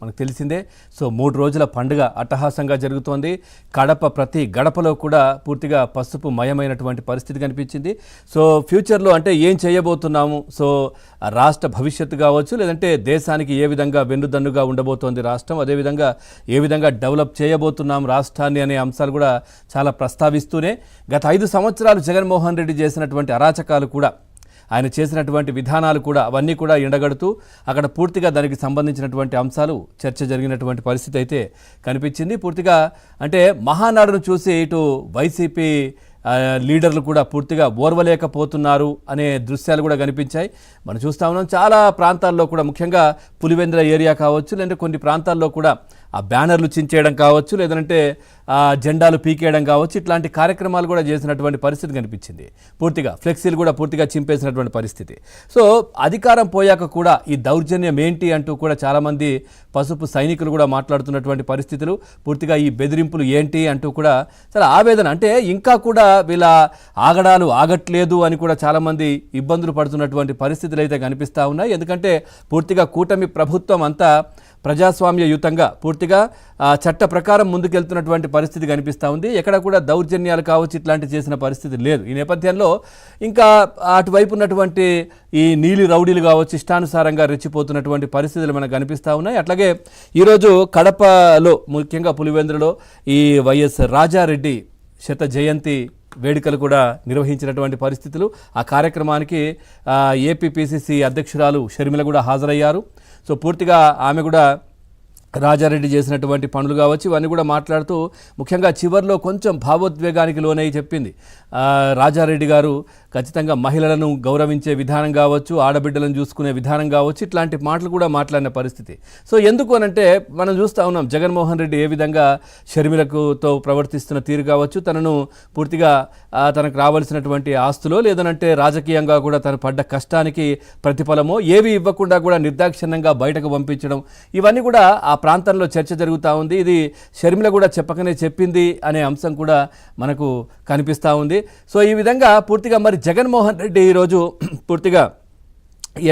మనకు తెలిసిందే. సో 3 రోజుల పండుగ అట్టహాసంగా జరుగుతోంది. కడప ప్రతి గడపలో కూడా పూర్తిగా పసుపు మయమైనటువంటి పరిస్థితి కనిపించింది. సో ఫ్యూచర్లో అంటే ఏం చేయబోతున్నాము, సో రాష్ట్ర భవిష్యత్తు కావచ్చు, లేదంటే దేశానికి ఏ విధంగా వెన్నుదన్నుగా ఉండబోతోంది రాష్ట్రం, అదేవిధంగా ఏ విధంగా డెవలప్ చేయబోతున్నాం రాష్ట్రాన్ని అనే అంశాలు కూడా చాలా ప్రస్తావిస్తూనే గత 5 సంవత్సరాలు జగన్మోహన్ రెడ్డి చేసినటువంటి అరాచకాలు కూడా, ఆయన చేసినటువంటి విధానాలు కూడా, అవన్నీ కూడా ఎండగడుతూ అక్కడ పూర్తిగా దానికి సంబంధించినటువంటి అంశాలు చర్చ జరిగినటువంటి పరిస్థితి అయితే కనిపించింది. పూర్తిగా అంటే మహానాడును చూసి ఇటు వైసీపీ లీడర్లు కూడా పూర్తిగా ఓర్వలేకపోతున్నారు అనే దృశ్యాలు కూడా కనిపించాయి. మనం చూస్తా ఉన్నాం చాలా ప్రాంతాల్లో కూడా, ముఖ్యంగా పులివెందుల ఏరియా కావచ్చు, లేదంటే కొన్ని ప్రాంతాల్లో కూడా ఆ బ్యానర్లు చించేయడం కావచ్చు, లేదంటే జెండాలు పీకేయడం కావచ్చు, ఇట్లాంటి కార్యక్రమాలు కూడా చేసినటువంటి పరిస్థితి కనిపించింది. పూర్తిగా ఫ్లెక్సీలు కూడా పూర్తిగా చింపేసినటువంటి పరిస్థితి. సో అధికారం పోయాక కూడా ఈ దౌర్జన్యం ఏంటి అంటూ కూడా చాలామంది పసుపు సైనికులు కూడా మాట్లాడుతున్నటువంటి పరిస్థితులు, పూర్తిగా ఈ బెదిరింపులు ఏంటి అంటూ కూడా చాలా ఆవేదన, అంటే ఇంకా కూడా వీళ్ళ ఆగడాలు ఆగట్లేదు అని కూడా చాలామంది ఇబ్బందులు పడుతున్నటువంటి పరిస్థితులు అయితే కనిపిస్తూ ఉన్నాయి. ఎందుకంటే పూర్తిగా కూటమి ప్రభుత్వం అంతా ప్రజాస్వామ్యయుతంగా పూర్తిగా చట్ట ప్రకారం ముందుకెళ్తున్నటువంటి పరిస్థితి కనిపిస్తూ ఉంది. ఎక్కడ కూడా దౌర్జన్యాలు కావచ్చు ఇట్లాంటివి చేసిన పరిస్థితి లేదు. ఈ నేపథ్యంలో ఇంకా అటువైపు ఉన్నటువంటి ఈ నీలి రౌడీలు కావచ్చు ఇష్టానుసారంగా రెచ్చిపోతున్నటువంటి పరిస్థితులు మనకు కనిపిస్తూ ఉన్నాయి. అట్లాగే ఈరోజు కడపలో, ముఖ్యంగా పులివెందులలో ఈ వైఎస్ రాజారెడ్డి శత జయంతి వేడుకలు కూడా నిర్వహించినటువంటి పరిస్థితులు. ఆ కార్యక్రమానికి ఏపీపీసీసీ అధ్యక్షురాలు షర్మిల కూడా హాజరయ్యారు. సో పూర్తిగా ఆమె కూడా రాజారెడ్డి చేసినటువంటి పనులు కావచ్చు ఇవన్నీ కూడా మాట్లాడుతూ, ముఖ్యంగా చివరిలో కొంచెం భావోద్వేగానికి లోనై చెప్పింది, రాజారెడ్డి గారు ఖచ్చితంగా మహిళలను గౌరవించే విధానం కావచ్చు, ఆడబిడ్డలను చూసుకునే విధానం కావచ్చు, ఇట్లాంటి మాటలు కూడా మాట్లాడిన పరిస్థితి. సో ఎందుకు అనంటే మనం చూస్తూ ఉన్నాం జగన్మోహన్ రెడ్డి ఏ విధంగా షర్మిలకుతో ప్రవర్తిస్తున్న తీరు కావచ్చు, తనను పూర్తిగా తనకు రావాల్సినటువంటి ఆస్తులో, లేదనంటే రాజకీయంగా కూడా తను పడ్డ కష్టానికి ప్రతిఫలమో ఏవి ఇవ్వకుండా కూడా నిర్దాక్షిణ్యంగా బయటకు పంపించడం, ఇవన్నీ కూడా ఆ ప్రాంతంలో చర్చ జరుగుతూ ఉంది. ఇది షర్మిల కూడా చెప్పకనే చెప్పింది అనే అంశం కూడా మనకు కనిపిస్తూ ఉంది. సో ఈ విధంగా పూర్తిగా మరి జగన్మోహన్ రెడ్డి ఈరోజు పూర్తిగా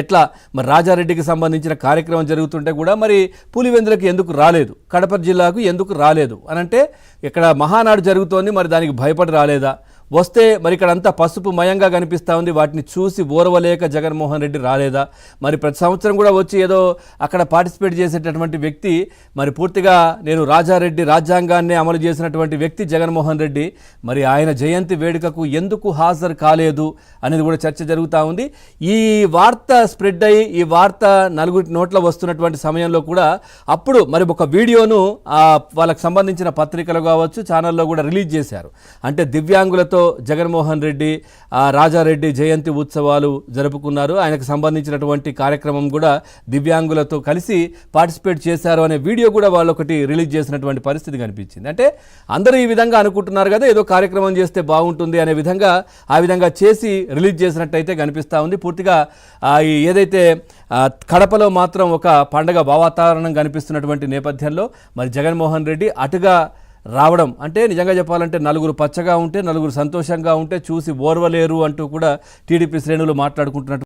ఎట్లా మరి రాజారెడ్డికి సంబంధించిన కార్యక్రమం జరుగుతుంటే కూడా మరి పులివెందులకు ఎందుకు రాలేదు, కడప జిల్లాకు ఎందుకు రాలేదు అనంటే, ఇక్కడ మహానాడు జరుగుతోంది, మరి దానికి భయపడి రాలేదా, వస్తే మరి ఇక్కడ అంతా పసుపు మయంగా కనిపిస్తూ ఉంది, వాటిని చూసి ఓర్వలేక జగన్మోహన్ రెడ్డి రాలేదా, మరి ప్రతి సంవత్సరం కూడా వచ్చి ఏదో అక్కడ పార్టిసిపేట్ చేసేటటువంటి వ్యక్తి, మరి పూర్తిగా నేను రాజారెడ్డి రాజ్యాంగాన్ని అమలు చేసినటువంటి వ్యక్తి జగన్మోహన్ రెడ్డి, మరి ఆయన జయంతి వేడుకకు ఎందుకు హాజరు కాలేదు అనేది కూడా చర్చ జరుగుతూ ఉంది. ఈ వార్త స్ప్రెడ్ అయ్యి ఈ వార్త నలుగురి నోట్ల వస్తున్నటువంటి సమయంలో కూడా అప్పుడు మరి ఒక వీడియోను వాళ్ళకి సంబంధించిన పత్రికలు కావచ్చు ఛానల్లో కూడా రిలీజ్ చేశారు. అంటే దివ్యాంగులతో జగన్మోహన్ రెడ్డి రాజారెడ్డి జయంతి ఉత్సవాలు జరుపుకున్నారు, ఆయనకు సంబంధించినటువంటి కార్యక్రమం కూడా దివ్యాంగులతో కలిసి పార్టిసిపేట్ చేశారు అనే వీడియో కూడా వాళ్ళు ఒకటి రిలీజ్ చేసినటువంటి పరిస్థితి కనిపించింది. అంటే అందరూ ఈ విధంగా అనుకుంటున్నారు కదా, ఏదో కార్యక్రమం చేస్తే బాగుంటుంది అనే విధంగా ఆ విధంగా చేసి రిలీజ్ చేసినట్టయితే కనిపిస్తూ ఉంది. పూర్తిగా ఏదైతే కడపలో మాత్రం ఒక పండగ వాతావరణం కనిపిస్తున్నటువంటి నేపథ్యంలో మరి జగన్మోహన్ రెడ్డి అటుగా రావడం, అంటే నిజంగా చెప్పాలంటే నలుగురు పచ్చగా ఉంటే, నలుగురు సంతోషంగా ఉంటే చూసి ఓర్వలేరు అంటూ కూడా టీడీపీ శ్రేణులు మాట్లాడుకుంటున్నట్టు